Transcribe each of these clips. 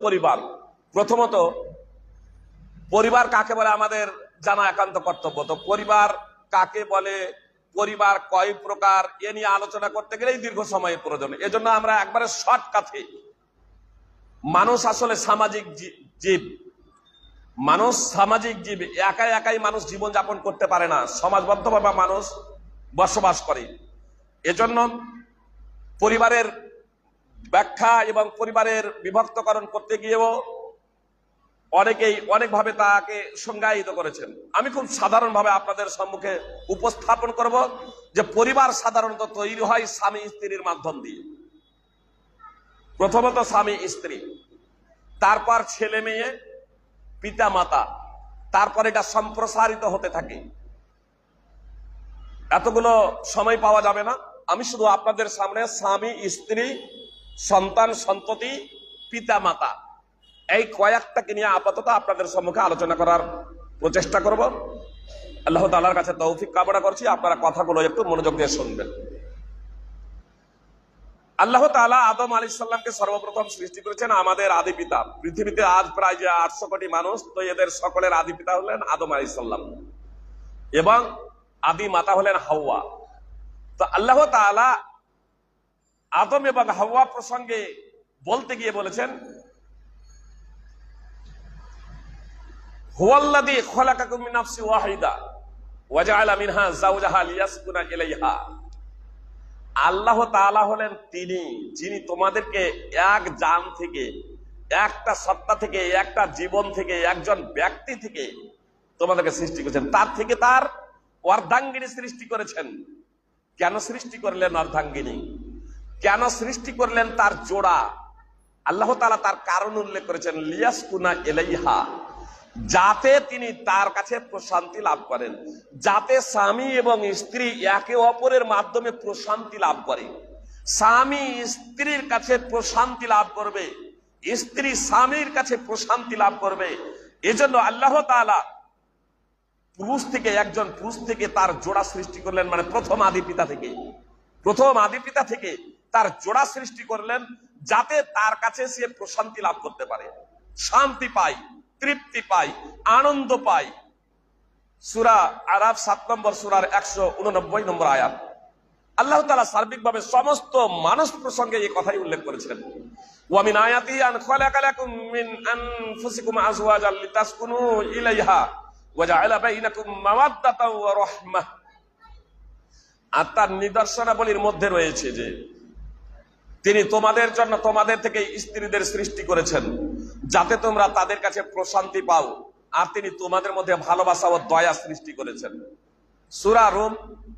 পরিবার, প্রথমত পরিবার কাকে বলে আমাদের জানা একান্ত কর্তব্য। তো পরিবার কাকে বলে, পরিবার কয় প্রকার, এ নিয়ে আলোচনা করতে গেলেই দীর্ঘ সময়ের প্রয়োজন। এজন্য আমরা একবারে শর্টকাটে, মানুষ আসলে সামাজিক জীব, মানুষ সামাজিক জীব, একাই একাই মানুষ জীবন যাপন করতে পারে না, সমাজবদ্ধভাবে মানুষ বসবাস করে। এজন্য পরিবারের ব্যাখ্যা এবং পরিবারের বিভক্তকরণ করতে গিয়েও অনেকেই অনেকভাবে তাকে সংজ্ঞায়িত করেছেন। আমি খুব সাধারণভাবে আপনাদের সম্মুখে উপস্থাপন করব যে পরিবার সাধারণত তৈরি হয় স্বামী স্ত্রীর মাধ্যম দিয়ে। প্রথমত স্বামী স্ত্রী, তারপর ছেলে মেয়ে, পিতা মাতা, তারপর এটা সম্প্রসারিত হতে থাকে। এতগুলো সময় পাওয়া যাবে না, আমি শুধু আপনাদের সামনে স্বামী স্ত্রী, সন্তান সন্ততি, পিতা মাতা, এই কয়েকটাকে নিয়ে আপাতত আপনাদের সম্মুখে আলোচনা করার প্রচেষ্টা করব। আল্লাহ তাআলার কাছে তৌফিক কামনা করছি, আপনারা কথাগুলো একটু মনোযোগ দিয়ে শুনবেন। আল্লাহ তাআলা আদম আলাইহিস সালামকে সর্বপ্রথম সৃষ্টি করেছেন আমাদের আদি পিতা। পৃথিবীতে আজ প্রায় যে 800 কোটি মানুষ, তো এদের সকলের আদি পিতা হলেন আদম আলাইহিস সালাম এবং আদি মাতা হলেন হাওয়া। তো আল্লাহ তাআলা আদম এবং হাওয়া প্রসঙ্গে বলতে গিয়ে বলেছেন, হুয়াল্লাযী খালাকাকুম মিন নাফসিন ওয়াহিদা ওয়া জাআলা মিনহা যাওজাহা লিয়াসকুনা ইলাইহা। আল্লাহ তাআলা হলেন তিনি যিনি তোমাদেরকে এক জান থেকে, একটা সত্তা থেকে, একটা জীবন থেকে, একজন ব্যক্তি থেকে তোমাদেরকে সৃষ্টি করেছেন। তার থেকে তার অর্ধাঙ্গিনী সৃষ্টি করেছেন। কেন সৃষ্টি করলেন অর্ধাঙ্গিনী? কেন সৃষ্টি করলেন তার জোড়া? আল্লাহ তাআলা তার কারণ উল্লেখ করেছেন, লিয়াসকুনা ইলাইহা, যাতে তিনি তার কাছে প্রশান্তি লাভ করেন, যাতে স্বামী এবং স্ত্রী একে অপরের মাধ্যমে প্রশান্তি লাভ করে। স্বামী স্ত্রীর কাছে প্রশান্তি লাভ করবে, স্ত্রী স্বামীর কাছে প্রশান্তি লাভ করবে। এজন্য আল্লাহ তাআলা একজন পুরুষ থেকে তার জোড়া সৃষ্টি করলেন, মানে প্রথম আদি পিতা থেকে তার জোড়া সৃষ্টি করলেন, যাতে তার কাছে সে প্রশান্তি লাভ করতে পারে, শান্তি পায়, তৃপ্তি পাই, আনন্দ পাই। সূরা আরাফ 7 নম্বর সূরার 189 নম্বর আয়াত। আল্লাহ তাআলা সার্বিকভাবে সমস্ত মানুষ প্রসঙ্গে এই কথাই উল্লেখ করেছেন, ওয়া মিন আয়াতি আন খালাকা লাকুম মিন আনফুসিকুম আজওয়াজান লিতাসকুনু ইলাইহা ওয়া জাআলা বাইনাকুম মাওয়াদ্দাতান ওয়া রাহমাহ। আর তার নিদর্শনাবলীর মধ্যে রয়েছে যে তিনি তোমাদের জন্য তোমাদের থেকে স্ত্রীদের সৃষ্টি করেছেন, যাতে তোমরা তাদের কাছে প্রশান্তি পাও, আর তিনি তোমাদের মধ্যে ভালোবাসা ও দয়া সৃষ্টি করেছেন। সূরা রুম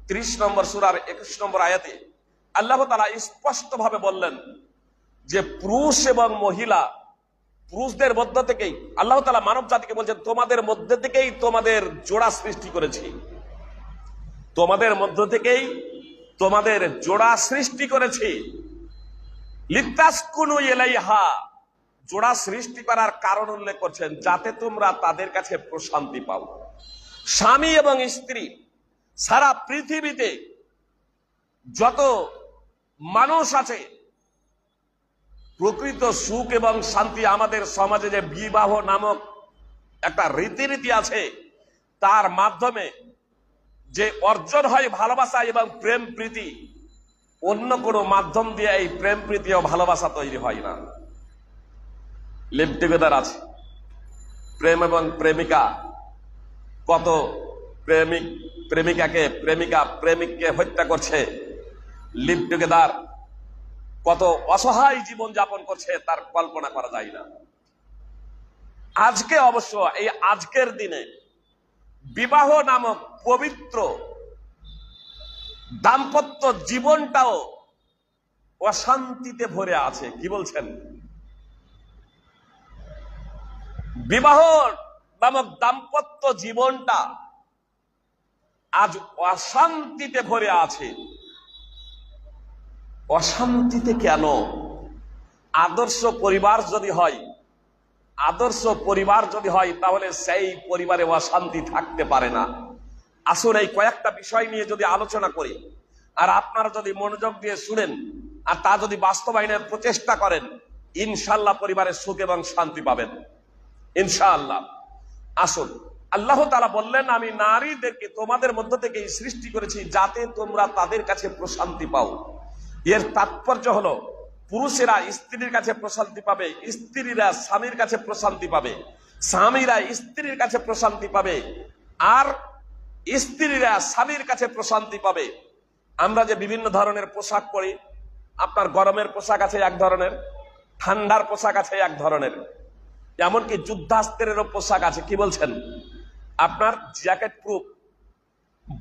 30 নম্বর সূরার 21 নম্বর আয়াতে আল্লাহ তাআলা স্পষ্টভাবে বললেন যে পুরুষ এবং মহিলা, পুরুষদের মধ্য থেকেই আল্লাহ তাআলা মানব জাতিকে বলছেন, তোমাদের মধ্যে থেকেই তোমাদের জোড়া সৃষ্টি করেছি, তোমাদের মধ্য থেকেই তোমাদের জোড়া সৃষ্টি করেছি। লিতাসকুনু ইলাইহা, জোড়া সৃষ্টি করার কারণ উল্লেখ করছেন, যাতে তোমরা তাদের কাছে প্রশান্তি পাও। স্বামী এবং স্ত্রী, সারা পৃথিবীতে যত মানুষ আছে, প্রকৃত সুখ এবং শান্তি আমাদের সমাজে যে বিবাহ নামক একটা রীতিনীতি আছে, তার মাধ্যমে যে অর্জন হয় ভালোবাসা এবং প্রেম প্রীতি, অন্য কোনো মাধ্যম দিয়ে এই প্রেম প্রীতি ও ভালোবাসা তৈরি হয় না। লিভ টুগেদার আছে, প্রেম এবং প্রেমিকা, কত প্রেমিকা প্রেমিককে হত্যা করছে, লিভ টুগেদার, কত অসহায় জীবন যাপন করছে, তার কল্পনা করা যায় না। আজকে অবশ্য এই আজকের দিনে বিবাহ নামক পবিত্র দাম্পত্য জীবনটাও অশান্তিতে ভরে আছে। কি বলছেন? বিবাহ নামক দাম্পত্য জীবনটা আজ অশান্তিতে ভরে আছে। অশান্তিতে কেন? আদর্শ পরিবার যদি হয় তাহলে সেই পরিবারে অশান্তি থাকতে পারে না। আসলে এই কয়েকটা বিষয় নিয়ে যদি আলোচনা করি, আর আপনারা যদি মনোযোগ দিয়ে শুনেন আর তা যদি বাস্তবায়নের প্রচেষ্টা করেন, ইনশাআল্লাহ পরিবারের সুখ এবং শান্তি পাবেন ইনশাআল্লাহ। আসুন, আল্লাহ তাআলা বললেন, আমি নারীদেরকে তোমাদের মধ্য থেকে সৃষ্টি করেছি যাতে তোমরা তাদের কাছে প্রশান্তি পাও। এর তাৎপর্য হলো পুরুষেরা স্ত্রীর কাছে প্রশান্তি পাবে, স্ত্রীরা স্বামীর কাছে প্রশান্তি পাবে, স্বামীরা স্ত্রীর কাছে প্রশান্তি পাবে, আর স্ত্রীরা স্বামীর কাছে প্রশান্তি পাবে। আমরা যে বিভিন্ন ধরনের পোশাক পরি, আপনার গরমের পোশাক আছে এক ধরনের, ঠান্ডার পোশাক আছে এক ধরনের, এমনকি যুদ্ধাস্ত্রেরও পোশাক আছে। কি বলছেন? আপনার jacket proof,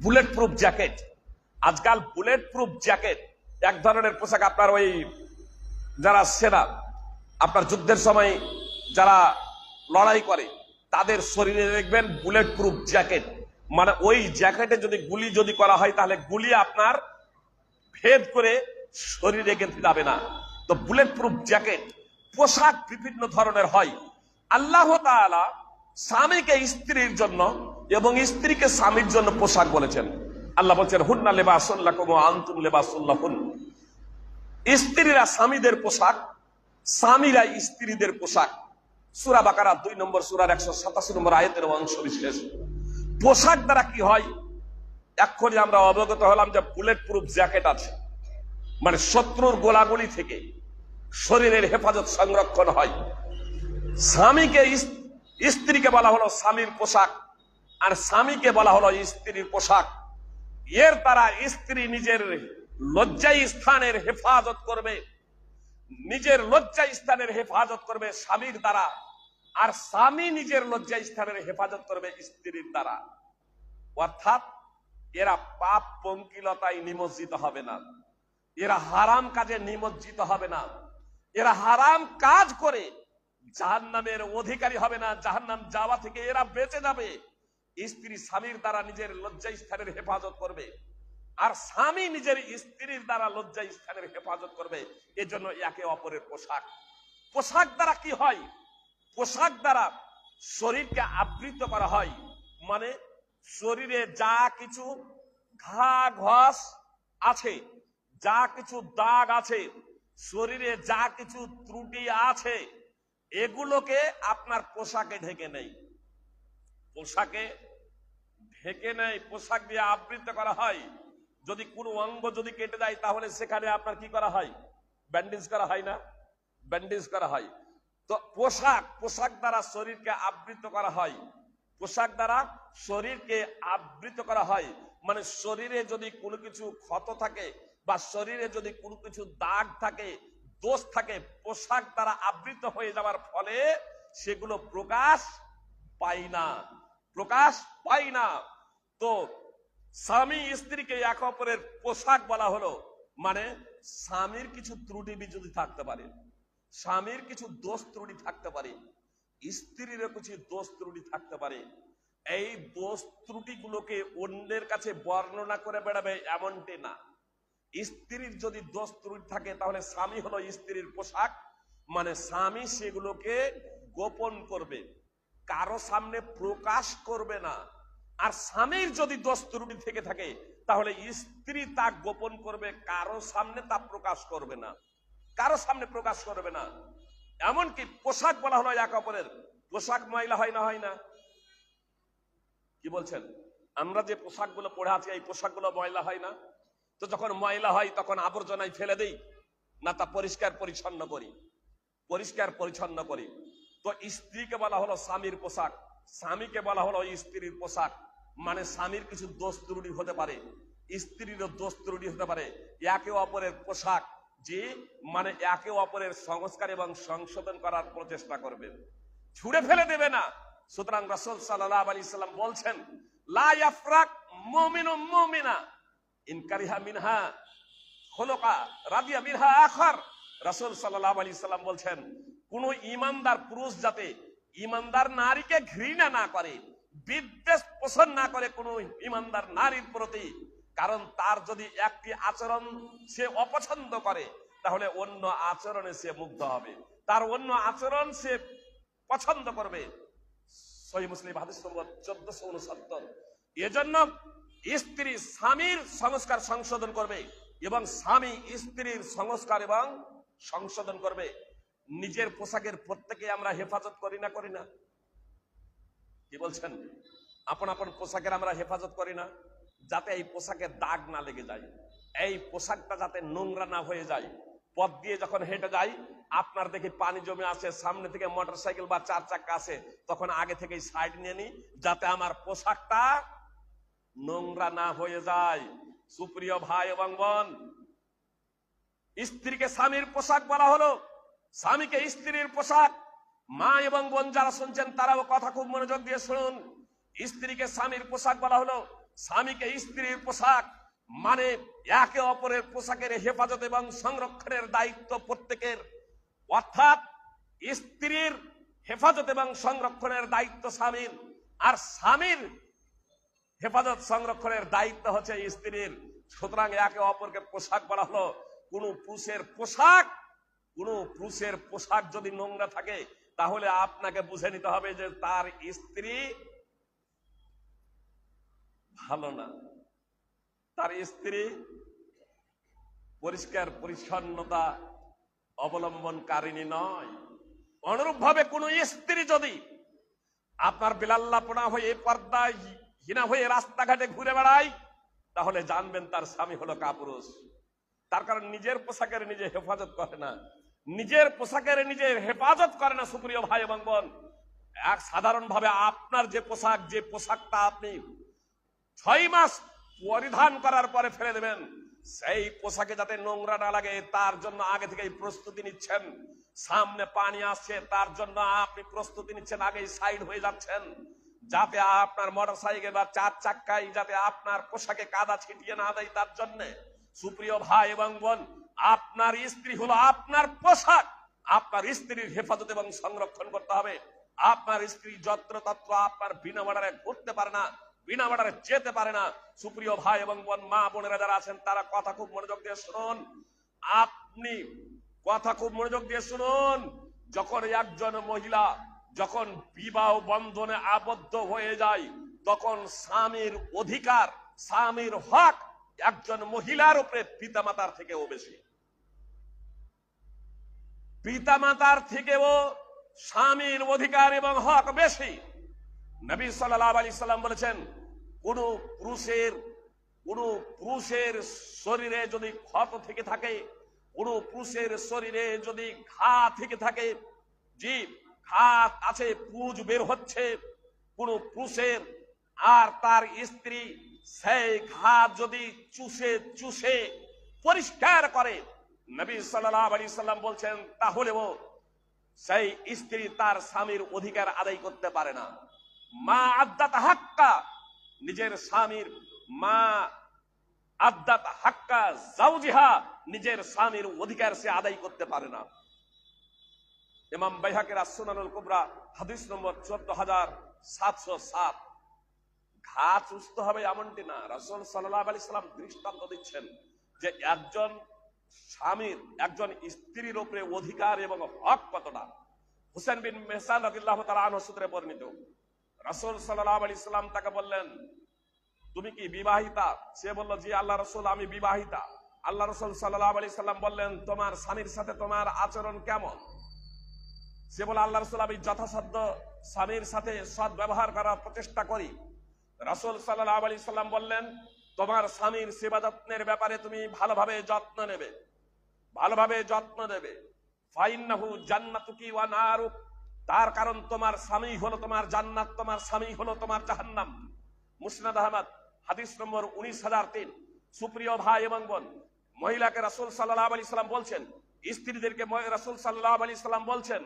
bullet proof jacket. আজকাল বুলেট প্রুফ জ্যাকেট এক ধরনের পোশাক। আপনার ওই যারা সেনা, আপনার যুদ্ধের সময় যারা লড়াই করে তাদের শরীরে দেখবেন বুলেট প্রুফ জ্যাকেট, মানে ওই জ্যাকেটে যদি গুলি যদি করা হয় তাহলে গুলি আপনার ভেদ করে শরীরে গেঁথে যাবে না। তো বুলেট প্রুফ জ্যাকেট পোশাক বিভিন্ন ধরনের হয়। আল্লাহ তাআলা স্বামীকে স্ত্রীর জন্য এবং স্ত্রীকে স্বামীর জন্য পোশাক বলেছেন। আল্লাহ বলছেন, হুন্না লিবাসুন লাকুম ওয়া আনতুম লিবাসুন লাহুন। স্ত্রীরা স্বামীদের পোশাক, স্বামীরা স্ত্রীদের পোশাক। সূরা বাকারা 2 নম্বর সূরার 187 নম্বর আয়াতের অংশ বিশেষ। পোশাক দ্বারা কি হয়? এক্ষুনি আমরা অবগত হলাম যে বুলেট প্রুফ জ্যাকেট আছে, মানে শত্রুর গোলাগুলি থেকে শরীরের হেফাজত সংরক্ষণ হয়। স্বামীকে স্ত্রীকে বলা হলো স্বামীর পোশাক, আর স্বামীকে বলা হলো স্ত্রীর পোশাক। এর দ্বারা স্ত্রী নিজের লজ্জাই স্থানের হেফাজত করবে, নিজের লজ্জা স্থানের হেফাজত করবে স্বামীর দ্বারা, আর স্বামী নিজের লজ্জা স্থানের হেফাজত করবে স্ত্রীর দ্বারা। অর্থাৎ এরা পাপ পঙ্কিলতায় নিমজ্জিত হবে না, এরা হারাম কাজে নিমজ্জিত হবে না, এরা হারাম কাজ করে জাহান্নামের অধিকারী হবে না, জাহান্নাম যাওয়া থেকে এরা বেঁচে যাবে। স্ত্রী স্বামীর দ্বারা নিজের লজ্জা স্থানের হেফাজত করবে, আর স্বামী নিজের স্ত্রীর দ্বারা লজ্জা স্থানের হেফাজত করবে। এজন্য একে অপরের পোশাক। পোশাক দ্বারা কি হয়? পোশাক দ্বারা শরীরকে আবৃত করা হয়, মানে শরীরে যা কিছু ঘা ঘস আছে, যা কিছু দাগ আছে, শরীরে যা কিছু ত্রুটি আছে, এগুলোকে আপনার পোশাকে ঢেকে নেই, পোশাকে ঢেকে নেই, পোশাক দিয়ে আবৃত করা হয়। যদি কোনো অঙ্গ যদি কেটে যায় তাহলে সেখানে আপনার কি করা হয়? ব্যান্ডেজ করা হয় না? ব্যান্ডেজ করা হয়। তো পোশাক দ্বারা শরীরকে আবৃত করা হয়, পোশাক দ্বারা শরীরকে আবৃত করা হয়। মানে শরীরে যদি কোনো কিছু ক্ষত থাকে বা শরীরে যদি কোনো কিছু দাগ থাকে, দোষ থাকে, পোশাক দ্বারা আবৃত হয়ে যাওয়ার ফলে সেগুলো প্রকাশ পায় না, প্রকাশ পায় না। তো স্বামী স্ত্রীকে এক অপরের পোশাক বলা হলো, মানে স্বামীর কিছু ত্রুটি যদি থাকতে পারে, স্বামীর কিছু দোষ ত্রুটি থাকতে পারে, স্ত্রীরও কিছু দোষ ত্রুটি থাকতে পারে। এই দোষ ত্রুটিগুলোকে অন্যের কাছে বর্ণনা করে বেড়াবে এমনটি না। স্ত্রীর যদি দোষ ত্রুটি থাকে তাহলে স্বামী হলো স্ত্রীর পোশাক, মানে স্বামী সেগুলোকে গোপন করবে, কারো সামনে প্রকাশ করবে না। আর স্বামীর যদি দোষ ত্রুটি থেকে থাকে তাহলে স্ত্রী তা গোপন করবে, কারো সামনে তা প্রকাশ করবে না, কারো সামনে প্রকাশ করবে না। এমনকি পোশাক বলা হলো এক অপরের। পোশাক ময়লা হয় না? হয় না? কি বলছেন? আমরা যে পোশাকগুলো পরে আছি এই পোশাকগুলো ময়লা হয় না? তো যখন ময়লা হয় তখন আবর্জনায় ফেলে দেই না, তা পরিষ্কার পরিচ্ছন্ন করি, পরিষ্কার পরিচ্ছন্ন করি। তো স্ত্রীকে বলা হলো স্বামীর পোশাক, স্বামীকে বলা হলো স্ত্রীর পোশাক। মানে স্বামীর কিছু দোষ ত্রুটি হতে পারে, স্ত্রীরও দোষ ত্রুটি হতে পারে, একে অপরের পোশাক, যে মানে একে অপরের সংস্কার এবং সংশোধন করার প্রচেষ্টা করবে, ছুড়ে ফেলে দেবে না। সুতরাং রাসূল সাল্লাল্লাহু আলাইহি সাল্লাম বলছেন, লা ইয়াফরাক মুমিনুম মুমিনা ইন কারিহা মিনহা খুলুকা রাদিয়া মিনহা আখার। রাসূল সাল্লাল্লাহু আলাইহি সাল্লাম বলছেন, কোন ঈমানদার পুরুষ যাতে ঈমানদার নারীকে ঘৃণা না করে, বিদ্বেষ পোষণ না করে কোন ঈমানদার নারীর প্রতি। কারণ তার যদি একটি আচরণ সে অপছন্দ করে তাহলে অন্য আচরণে সে মুগ্ধ হবে, তার অন্য আচরণ সে পছন্দ করবে। সহিহ মুসলিম হাদিস নম্বর 1469। এজন্য স্ত্রী স্বামীর সংস্কার সংশোধন করবে এবং স্বামী স্ত্রীর সংস্কার এবং সংশোধন করবে। নিজের পোশাকের প্রত্যেকে আমরা হেফাজত করি না? কি বলছেন? আপন আপন পোশাকের আমরা হেফাজত করি না, যাতে এই পোশাকের দাগ না লেগে যায়, এই পোশাকটা যাতে নোংরা না হয়ে যায়। পথ দিয়ে যখন হেঁটে যাই, আপনার দেখি পানি জমে আসে, সামনে থেকে মোটরসাইকেল বা 4 চাক্কা আসে, তখন আগে থেকেই সাইড নিয়ে নি, যাতে আমার পোশাকটা নোংরা না হয়ে যায়। সুপ্রিয় ভাই এবং বোন, স্ত্রীকে স্বামীর পোশাক বলা হলো, স্বামীকে স্ত্রীর পোশাক। মা এবং বোন যারা শুনছেন তারাও কথা খুব মনোযোগ দিয়ে শুনুন। স্ত্রীকে স্বামীর পোশাক বলা হলো, স্বামীকে স্ত্রীর পোশাক, মানে একে অপরের পোশাকের হেফাজত এবং সংরক্ষণের দায়িত্ব প্রত্যেকের। অর্থাৎ স্ত্রীর হেফাজত এবং সংরক্ষণের দায়িত্ব স্বামীর, আর স্বামীর হেফাজত সংরক্ষণের দায়িত্ব হচ্ছে স্ত্রীর। সুতরাং একে অপরকে পোশাক বলা হলো। কোন পুরুষের পোশাক যদি নোংরা থাকে, তাহলে আপনাকে বুঝে নিতে হবে যে তার স্ত্রী ভালো না, তার স্ত্রী পরিষ্কার পরিচ্ছন্নতা অবলম্বনকারিণী নয়। অনুরূপ ভাবে কোন স্ত্রী যদি আপনার বিলাল্লাপনা হয়ে, পর্দায় হীনা হয়ে রাস্তাঘাটে ঘুরে বেড়ায়, তাহলে জানবেন তার স্বামী হলো কাপুরুষ। তার কারণ নিজের পোশাকের নিজে হেফাজত করে না, নিজের পোশাকের নিজের হেফাজত করে না। সুপ্রিয় ভাই এবং বোন, এক সাধারণ ভাবে আপনার যে পোশাকটা আপনি 6 মাস পরিধান করার পরে ফেলে দেবেন, সেই পোশাকে যাতে নোংরা না লাগে তার জন্য আগে থেকেই প্রস্তুতি নিচ্ছেন। সামনে পানি আসছে, তার জন্য আপনি প্রস্তুতি নিচ্ছেন, আগেই সাইড হয়ে যাচ্ছেন, যাতে আপনার মোটরসাইকেল বা 4 চাক্কায় যাতে আপনার পোশাকে কাদা ছিটিয়ে না দেয় তার জন্য। সুপ্রিয় ভাই এবং বোন, আপনার স্ত্রী হলো আপনার পোশাক, আপনার স্ত্রীর হেফাজত এবং সংরক্ষণ করতে হবে। আপনার স্ত্রী যত্রতত্র আপনার বিনা অর্ডারে ঘুরতে পারে না, বিনা অর্ডারে যেতে পারে না। সুপ্রিয় ভাই এবং বোন, মা বোনেরা যারা আছেন তারা কথা খুব মনোযোগ দিয়ে শুনুন। আপনি কথা খুব মনোযোগ দিয়ে শুনুন। যখন একজন মহিলা যখন বিবাহ বন্ধনে আবদ্ধ হয়ে যায়, তখন স্বামীর অধিকার, স্বামীর হক একজন মহিলার উপরে পিতামাতার থেকেও বেশি। পিতামাতার থেকেও স্বামীর অধিকার এবং হক বেশি। নবী সাল্লাল্লাহু আলাইহি সাল্লাম বলেছেন, কোন পুরুষের শরীরে যদি ক্ষত থেকে থাকে, কোন পুরুষের শরীরে যদি ঘা থেকে থাকে, জি ঘা আছে, পুঁজ বের হচ্ছে কোন পুরুষের, আর তার স্ত্রী সেই ঘা যদি চুষে পরিষ্কার করে, নবী সাল্লাল্লাহু আলাইহি সাল্লাম বলছেন, তাহলেও সেই স্ত্রী তার স্বামীর অধিকার আদায় করতে পারে না। মা আদ্দাত হাক্কা, নিজের স্বামীর, মা আদ্দাত হাক্কা জাওজিহা, নিজের স্বামীর অধিকার সে আদায় করতে পারে না। ইমাম বাইহাকির আস-সুনানুল কুবরা হাদিস নম্বর 14707। ঘা চুষতে হবে এমনটি না, রাসূল সাল্লাল্লাহু আলাইহি সাল্লাম দৃষ্টান্ত দিচ্ছেন যে একজন স্বামীর একজন স্ত্রীর উপরে অধিকার এবং হক কতটা। হুসেন বিন মেহসান রাদিয়াল্লাহু তাআলা আনহু সূত্রে বর্ণিত, রাসূল সাল্লাল্লাহু আলাইহি সাল্লাম তাকে বললেন, তুমি কি বিবাহিতা? সে বলল, জি আল্লাহ রাসূল, আমি বিবাহিতা। আল্লাহ রাসূল সাল্লাল্লাহু আলাইহি সাল্লাম বললেন, তোমার স্বামীর সাথে তোমার আচরণ কেমন? সে বলে, আল্লাহ রাসূল, আমি যথাসাধ্য স্বামীর সাথে সৎ ব্যবহার করার প্রচেষ্টা করি। রাসূল সাল্লাল্লাহু আলাইহি সাল্লাম বললেন, তোমার স্বামীর সেবা যত্নের ব্যাপারে তুমি ভালোভাবে যত্ন নেবে। ফাইন্নাহু জান্নাতুকি ওয়া নারুক, তার কারণ তোমার স্বামী হলো তোমার জান্নাত, তোমার স্বামী হলো তোমার জাহান্নাম। মুসনাদ আহমদ হাদিস নম্বর 19003। সুপ্রিয় ভাই এবং বোন, মহিলাকে রাসূল সাল্লাল্লাহু আলাইহি সাল্লাম বলছেন, স্ত্রীদেরকে রাসূল সাল্লাল্লাহু আলাইহি সাল্লাম বলছেন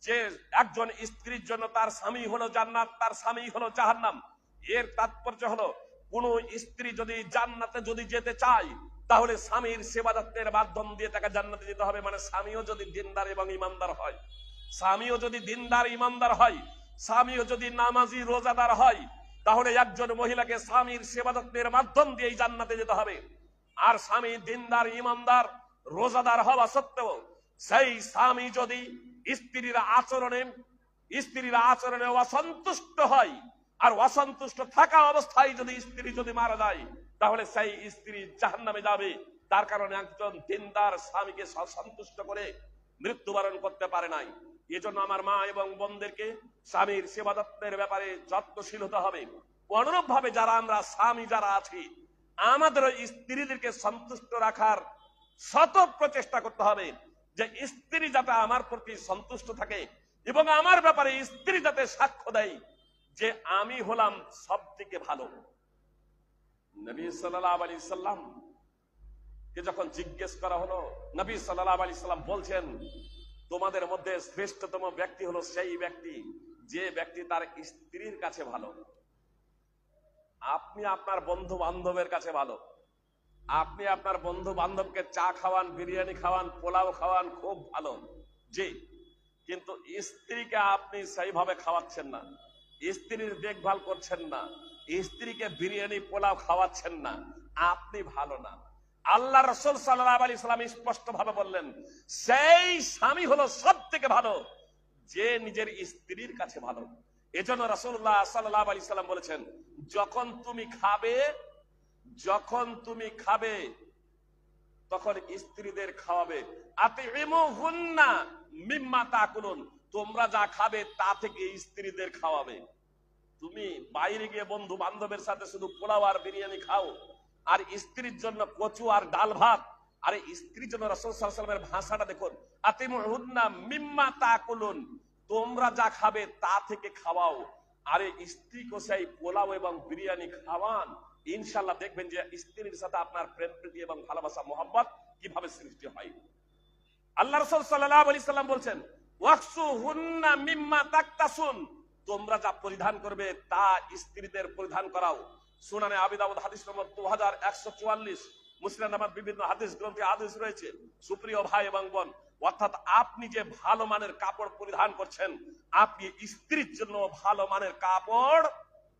যে একজন স্ত্রীর জন্য তার স্বামী হলো জান্নাত, তার স্বামী হলো জাহান্নাম। এর তাৎপর্য হলো, কোন স্ত্রী যদি জান্নাতে যদি যেতে চায়, তাহলে স্বামীর সেবা যত্নের মাধ্যম দিয়ে তাকে জান্নাতে যেতে হবে। মানে স্বামীও যদি দিনদার এবং ইমানদার হয়, স্বামীও যদি দিনদার ইমানদার হয়, স্বামীও যদি নামাজি রোজাদার হয়, তাহলে একজন মহিলাকে স্বামীর সেবা যত্নের মাধ্যম দিয়েই জান্নাতে যেতে হবে। আর স্বামী দিনদার ইমানদার রোজাদার হওয়া সত্ত্বেও সেই স্বামী যদি স্ত্রীর আচরণে অসন্তুষ্ট হয়, আর অসন্তুষ্ট থাকা অবস্থায় যদি স্ত্রী যদি মারা যায়, তাহলে সেই স্ত্রী জাহান্নামে যাবে। তার কারণে একজন দিনদার স্বামীকে সন্তুষ্ট করে মৃত্যুবরণ করতে পারে নাই। এজন্য আমার মা এবং বোনদেরকে স্বামীর সেবা যত্নের ব্যাপারে যত্নশীল হতে হবে। অনুরূপ ভাবে যারা আমরা স্বামী যারা আছি, আমাদের স্ত্রীদেরকে সন্তুষ্ট রাখার শত প্রচেষ্টা করতে হবে, যে স্ত্রী যাতে আমার প্রতি সন্তুষ্ট থাকে এবং আমার ব্যাপারে স্ত্রী যাতে সাক্ষ্য দেয় যে আমি হলাম সব থেকে ভালো। নবী সাল্লাল্লাহু আলাইহি সাল্লাম কে যখন জিজ্ঞেস করা হলো, নবী সাল্লাল্লাহু আলাইহি সাল্লাম বলছেন, তোমাদের মধ্যে শ্রেষ্ঠতম ব্যক্তি হলো সেই ব্যক্তি যে ব্যক্তি তার স্ত্রীর কাছে ভালো। আপনি আপনার বন্ধু বান্ধবের কাছে ভালো, আপনি আপনার বন্ধু বান্ধবকে চা খাওয়ান, বিরিয়ানি খাওয়ান, পোলাও খাওয়ান, খুব ভালো, জি, কিন্তু স্ত্রীকে আপনি সেইভাবে খাওয়াচ্ছেন না, স্ত্রীর দেখভাল করছেন না, স্ত্রীকে বিরিয়ানি পোলাও খাওয়াচ্ছেন না, আপনি ভালো না। আল্লাহ রাসূল সাল্লাল্লাহু আলাইহি সাল্লাম স্পষ্ট ভাবে বললেন, সেই স্বামী হলো সব থেকে ভালো যে নিজের স্ত্রীর কাছে ভালো। এজন্য রাসূলুল্লাহ সাল্লাল্লাহু আলাইহি সাল্লাম বলেছেন, যখন তুমি খাবে তখন স্ত্রীদের খাওয়াবে। আতিমুহুন্না মিম্মা তাকুলুন, তোমরা যা খাবে তা থেকে স্ত্রীদের খাওয়াবে। তুমি বাইরে গিয়ে বন্ধু বান্ধবের সাথে শুধু পোলাও আর বিরিয়ানি খাও, আর স্ত্রীর জন্য কচু আর ডাল ভাত। আরে স্ত্রীর জন্য রাসূল সাল্লাল্লাহু আলাইহি ওয়াসাল্লামের ভাষাটা দেখুন, আতিমুহুন্না মিম্মা তাকুলুন, তোমরা যা খাবে তা থেকে খাওয়াও। আরে স্ত্রীকে সেই পোলাও এবং বিরিয়ানি খাওয়ান, ইনশাআল্লাহ দেখবেন যে স্ত্রীর সাথে আপনার প্রেম প্রীতি এবং ভালোবাসা মোহাম্মত কিভাবে সৃষ্টি হয়। আল্লাহ রাসূল সাল্লাল্লাহু আলাইহি সাল্লাম বলছেন, ওয়াকসুহুন্না মিম্মা তাকতাসুন, তোমরা যা পরিধান করবে তা স্ত্রীদের পরিধান করাও। সুনানে আবি দাউদ হাদিস নম্বর 2144, মুসলিম নামাজ বিভিন্ন হাদিস গ্রন্থে হাদিস রয়েছে। সুপ্রিয় ভাই এবং বোন, অর্থাৎ আপনি যে ভালো মানের কাপড় পরিধান করছেন, আপনি স্ত্রীর জন্য ভালো মানের কাপড়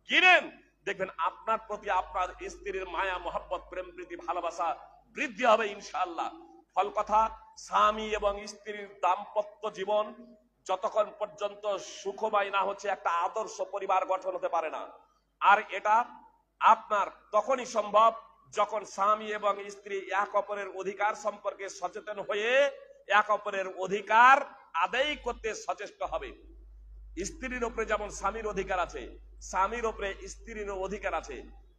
কিনেন, দেখবেন আপনার প্রতি আপনার স্ত্রীর মায়া মোহাব্বত প্রেম প্রীতি ভালোবাসা বৃদ্ধি হবে ইনশাআল্লাহ। ফল কথা, স্বামী এবং স্ত্রীর দাম্পত্য জীবন যতক্ষণ পর্যন্ত সুখময় না হচ্ছে, একটা আদর্শ পরিবার গঠন হতে পারে না। আর এটা আপনার তখনই সম্ভব যখন স্বামী এবং স্ত্রী এক অপরের অধিকার সম্পর্কে সচেতন হয়ে এক অপরের অধিকার আদায় করতে সচেষ্ট হবে। স্ত্রীর উপরে যেমন স্বামীর অধিকার আছে, স্বামীর উপরে স্ত্রীর অধিকার আছে।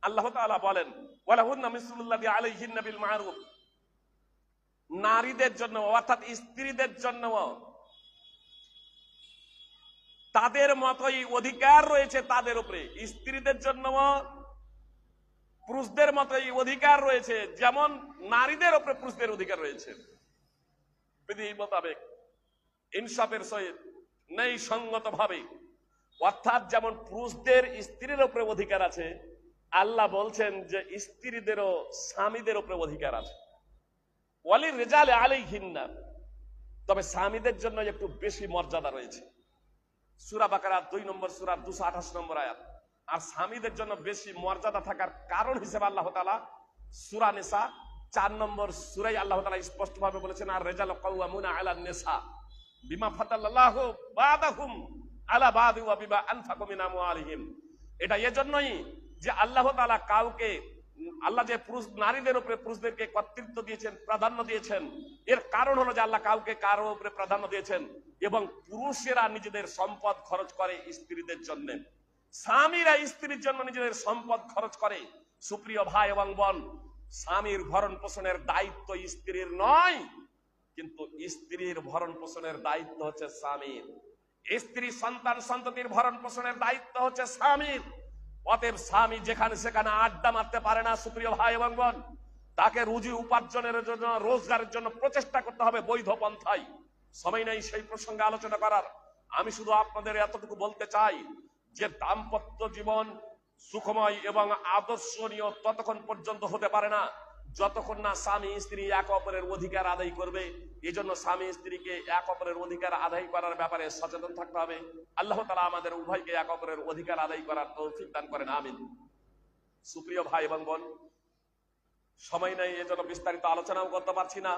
আল্লাহ তাআলা বলেন, ওয়ালাহুন্না মিসলুল্লাযী আলাইহিন্না বিল মা'রুফ, নারীদের জন্য অর্থাৎ স্ত্রীদের জন্য তাদের মতোই অধিকার রয়েছে তাদের উপরে। স্ত্রীদের জন্য পুরুষদের মতোই অধিকার রয়েছে, যেমন নারীদের উপরে পুরুষদের অধিকার রয়েছে। বিধি মোতাবেক ইনসাফের সহিত নেই সঙ্গত ভাবে, অর্থাৎ যেমন পুরুষদের স্ত্রীর উপরে অধিকার আছে, আল্লাহ বলছেন যে স্ত্রীদেরও স্বামীদের উপরে অধিকার আছে। ওয়ালির রিজালে আলাইহিন্না, তবে স্বামীদের জন্য একটু বেশি মর্যাদা রয়েছে। সূরা বাকারা 2 নম্বর সূরা 228 নম্বর আয়াত। আর স্বামীদের জন্য বেশি মর্যাদা থাকার কারণ হিসেবে আল্লাহ তাআলা সূরা নিসা 4 নম্বর সূরায় আল্লাহ তাআলা স্পষ্ট ভাবে বলেছেন, আর রিজালু কাওয়ামুনা আলান নিসা বিমা ফাদাল্লাহু বাদাহুম আলা বাদি ওয়া বিমা আনফাকু মিন আমওয়ালিহিম। এটা এজন্যই যে আল্লাহ তাআলা কাউকে, আল্লাহ যে পুরুষ নারীদের উপরে পুরুষদেরকে কর্তৃত্ব দিয়েছেন, প্রাধান্য দিয়েছেন, এর কারণ হলো যে আল্লাহ কাউকে কারো উপরে প্রাধান্য দিয়েছেন এবং পুরুষেরা নিজেদের সম্পদ খরচ করে স্ত্রীদের জন্য, স্বামীরা স্ত্রীর জন্য নিজেদের সম্পদ খরচ করে। সুপ্রিয় ভাই এবং বোন, স্বামীর ভরণ পোষণের দায়িত্ব স্ত্রীর নয়, কিন্তু স্ত্রীর ভরণ পোষণের দায়িত্ব হচ্ছে স্বামীর। স্ত্রী সন্তান সন্ততির ভরণ পোষণের দায়িত্ব হচ্ছে স্বামীর। অতএব স্বামী যেখানে সেখানে আড্ডা মারতে পারে না। সুপ্রিয় ভাই এবং বোন, তাকে রুজি উপার্জনের জন্য, রোজগারের জন্য প্রচেষ্টা করতে হবে বৈধ পন্থায়। সময় নেই সেই প্রসঙ্গে আলোচনা করার। আমি শুধু আপনাদের এতটুকু বলতে চাই যে দাম্পত্য জীবন সুখময় এবং আদর্শনীয় ততক্ষণ পর্যন্ত হতে পারে না যতক্ষণ না স্বামী স্ত্রী এক অপরের অধিকার আদায় করবে। এই জন্য স্বামী স্ত্রীকে এক অপরের অধিকার আদায় করার ব্যাপারে সচেতন থাকতে হবে। আল্লাহ তাআলা আমাদের উভয়কে এক অপরের অধিকার আদায় করার তৌফিক দান করেন, আমিন। সুপ্রিয় ভাই এবং বোন, সময় নেই, এজন্য বিস্তারিত আলোচনাও করতে পারছি না।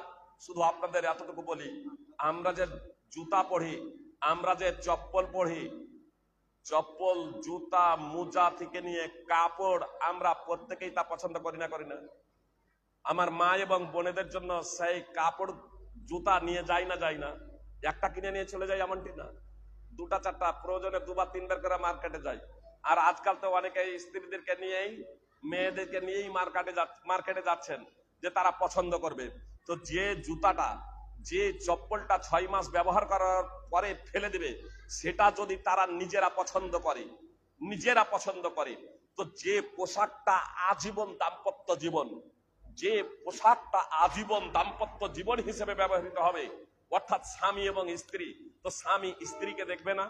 শুধু আপনাদের এতটুকু বলি, আমরা যে জুতা পরি, আমরা যে চপ্পল পরি, চপ্পল জুতা মোজা থেকে নিয়ে কাপড়, আমরা প্রত্যেকেই তা পছন্দ করি না আমার মা এবং বোনেদের জন্য সেই কাপড় জুতা নিয়ে যাই না একটা কিনে নিয়ে চলে যায় এমনটি না, দুটা চারটা, প্রয়োজনে দুবার তিনবার করে মার্কেটে যায়। আর আজকাল তো অনেকে স্ত্রীদেরকে নিয়েই, মেয়েদেরকে নিয়েই মার্কেটে যাচ্ছেন যে তারা পছন্দ করবে। তো যে জুতাটা, যে চপ্পলটা 6 মাস ব্যবহার করার পরে ফেলে দিবে, সেটা যদি তারা নিজেরা পছন্দ করে, তো যে পোশাকটা আজীবন দাম্পত্য জীবন, যে পোশাকটা আজীবন দাম্পত্য জীবন হিসেবে ব্যবহৃত হবে, অর্থাৎ স্বামী এবং স্ত্রী, তো স্বামী স্ত্রীকে দেখবে না,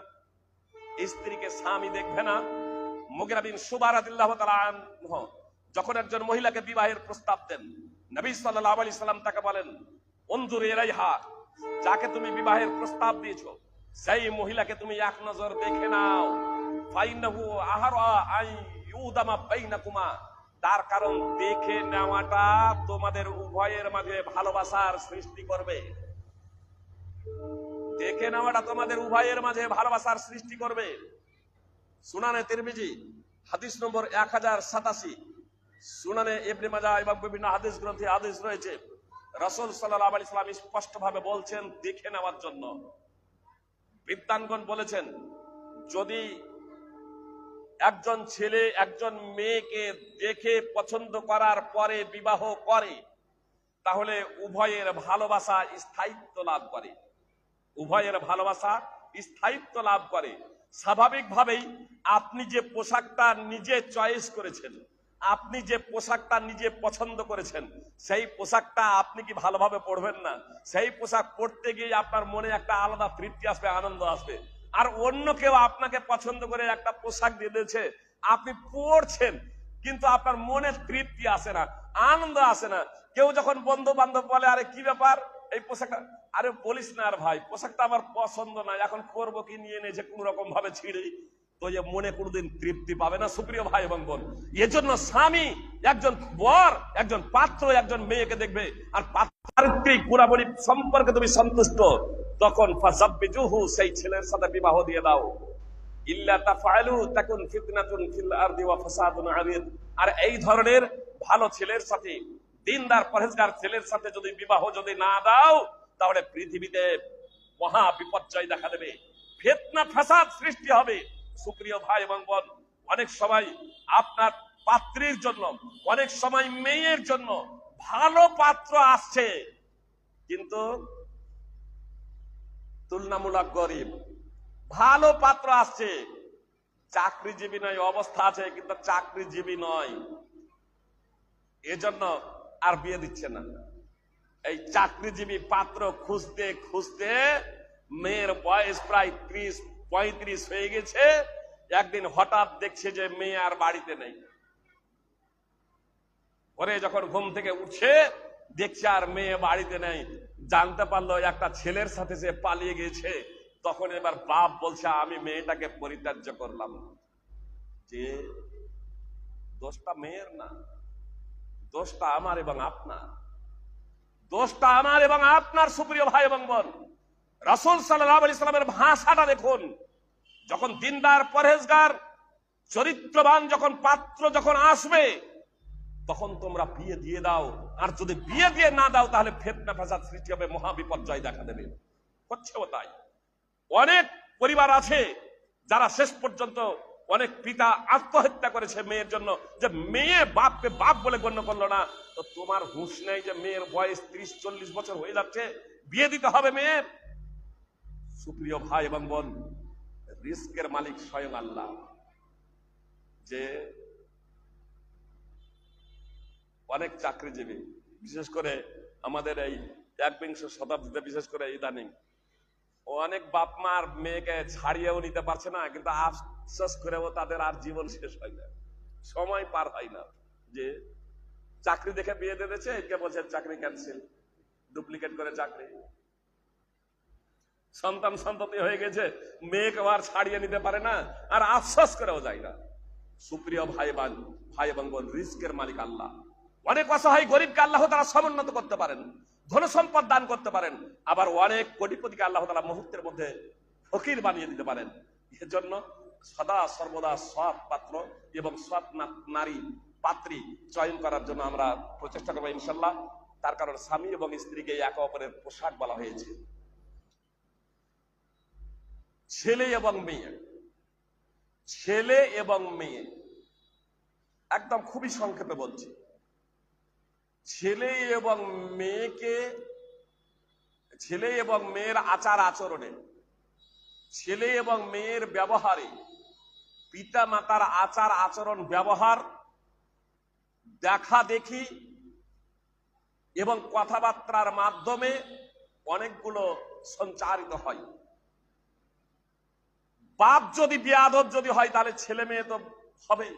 স্ত্রীকে স্বামী দেখবে না। মুগিরা বিন শুবা রাদিয়াল্লাহু তাআলা আনহু যখন একজন মহিলাকে বিবাহের প্রস্তাব দেন, নবী সাল্লাল্লাহু আলাইহি সাল্লাম তাকে বলেন, উনজুর ইলাইহা, যাকে তুমি বিবাহের প্রস্তাব দিয়েছো সেই মহিলাকে তুমি এক নজর দেখে নাও। ফাইনাহু আহরা আই ইউদামা বাইনাকুমা, তার কারণ দেখে নেওয়াটা তোমাদের উভয়ের মাঝে ভালোবাসার সৃষ্টি করবে। দেখে নেওয়াটা তোমাদের উভয়ের মাঝে ভালোবাসার সৃষ্টি করবে। সুনানে তিরমিজি হাদিস নম্বর 1087, সুনানে ইবনে মাজাহ এবং বিভিন্ন হাদিস গ্রন্থে হাদিস রয়েছে, রাসূল সাল্লাল্লাহু আলাইহি সাল্লাম স্পষ্টভাবে বলছেন দেখে নেওয়ার জন্য। বিদ্বানগণ বলেছেন, যদি একজন ছেলে একজন মেয়েকে দেখে পছন্দ করার পরে বিবাহ করে, তাহলে উভয়ের ভালোবাসা স্থায়িত্ব লাভ করে, উভয়ের ভালোবাসা স্থায়িত্ব লাভ করে। স্বাভাবিকভাবেই আপনি যে পোশাকটা নিজে চয়েস করেছেন, আপনি যে পোশাকটা নিজে পছন্দ করেছেন, সেই পোশাকটা আপনি কি ভালোভাবে পরবেন না? সেই পোশাক পরতে গিয়ে আপনার মনে একটা আলাদা তৃপ্তি আসবে, আনন্দ আসবে। আর অন্য কেউ আপনাকে পছন্দ করে একটা পোশাক দিয়ে দিয়েছে, আপনি পরছেন, কিন্তু আপনার মনে তৃপ্তি আসে না, আনন্দ আসে না। কেউ যখন বন্ধু বান্ধব বলে, আরে কি ব্যাপার এই পোশাকটা, আরে বলিস না আর ভাই, পোশাকটা আমার পছন্দ না, এখন করবো কি, নিয়ে নিয়েছে কোন রকম ভাবে ছিঁড়ে, তো যে মনে কোনোদিন তৃপ্তি পাবে না। সুপ্রিয় ভাই এবং বোন, এজন্য স্বামী, একজন বর, একজন পাত্র একজন মেয়েকে দেখবে, আর পাত্রিক গুণাবলী সম্পর্কে তুমি সন্তুষ্ট, তখন ফাযাব্বিজুহু, সেই ছেলের সাথে বিবাহ দিয়ে দাও। ইল্লা তাফআলু তাকুন ফিতনাতুন ফিল আরদি ওয়া ফাসাদুন আযীম। আর এই ধরনের ভালো ছেলের সাথে, দিনদার পরহেজগার ছেলের সাথে যদি বিবাহ যদি না দাও, তাহলে পৃথিবীতে মহা বিপর্যয় দেখা দেবে, ফিতনা ফাসাদ সৃষ্টি হবে। সুপ্রিয় ভাই এবং বোন, অনেক সময় আপনার পাত্রীর জন্য, অনেক সময় মেয়ের জন্য ভালো পাত্র আসছে, কিন্তু তুলনামূলক গরিব। ভালো পাত্র আসছে, চাকরিজীবী নয়, অবস্থা আছে কিন্তু চাকরিজীবী নয়, এজন্য আর বিয়ে দিচ্ছে না। এই চাকরিজীবী পাত্র খুঁজতে খুঁজতে মেয়ের বয়স প্রায় 30-35 হয়ে গেছে। একদিন হঠাৎ দেখছে যে মেয়ে আর বাড়িতে নেই। পরে যখন ঘুম থেকে উঠছে দেখছে আর মেয়ে বাড়িতে নেই, জানতে পারলো একটা ছেলের সাথে সে পালিয়ে গেছে। তখন এবার বাপ বলছে, আমি মেয়েটাকে পরিত্যাজ্য করলাম। যে দোষটা মেয়ের না, দোষটা আমার এবং আপনার, দোষটা আমার এবং আপনার। সুপ্রিয় ভাই এবং বোন, রাসূল সাল্লাল্লাহু আলাইহি সাল্লামের ভাষাটা দেখুন। যখন দিনদার পরহেজগার চরিত্রবান যখন পাত্র যখন আসবে, তখন তোমরা বিয়ে দিয়ে দাও। আর যদি বিয়ে দিয়ে না দাও, তাহলে ফিতনা ফাসাদ সৃষ্টি হবে, মহাবিপর্যয় দেখা দেবে। হচ্ছেও তাই। অনেক পরিবার আছে যারা শেষ পর্যন্ত, অনেক পিতা আত্মহত্যা করেছে মেয়ের জন্য, যে মেয়ে বাপকে বাপ বলে গণ্য করলো না। তো তোমার হুঁশ নেই যে মেয়ের বয়স 30-40 বছর হয়ে যাচ্ছে, বিয়ে দিতে হবে মেয়ের? সুপ্রিয় ভাই এবং বোন, রিস্কের মালিক স্বয়ং আল্লাহ। যে অনেক চাকরিজীবী, বিশেষ করে আমাদের এই 21শ শতাব্দীতে, বিশেষ করে ইদানিং অনেক বাপ মার মেয়েকে ছাড়িয়েও নিতে পারছে না, কিন্তু আফসোস করেও তাদের আর জীবন শেষ হয় না, সময় পার হয় না। যে চাকরি দেখে বিয়ে দিয়ে দিয়েছে, একে বলছে চাকরি ক্যান্সেল, ডুপ্লিকেট করে চাকরি। সন্তান সন্ততি হয়ে গেছে, মেয়েকে আর ছাড়িয়ে নিতে পারে না, আর আফসোস করেও যায় না। সুপ্রিয় ভাই এবং বোন, রিস্কের মালিক আল্লাহ। অনেক অসহায় গরিবকে আল্লাহ তাআলা সমুন্নত করতে পারেন, ধন সম্পদ দান করতে পারেন, আবার অনেক কোটিপতিকে আল্লাহ তাআলা মুহূর্তের মধ্যে ফকির বানিয়ে দিতে পারেন। এজন্য সদা সর্বদা সৎ পাত্র এবং সৎ নারী পাত্রী চয়ন করার জন্য আমরা প্রচেষ্টা করবো ইনশাআল্লাহ। তার কারণ স্বামী এবং স্ত্রীকে একে অপরের পোশাক বলা হয়েছে। ছেলে এবং মেয়ে, ছেলে এবং মেয়ে, একদম খুবই সংক্ষেপে বলছি। ছেলে এবং মেয়েকে, ছেলে এবং মেয়ের আচার আচরণে, ছেলে এবং মেয়ের ব্যবহারে, পিতা মাতার আচার আচরণ ব্যবহার, দেখা দেখি এবং কথাবার্তার মাধ্যমে অনেকগুলো সঞ্চারিত হয়। বাপ যদি বেয়াদব যদি হয় তাহলে ছেলে মেয়ে তো হবেই।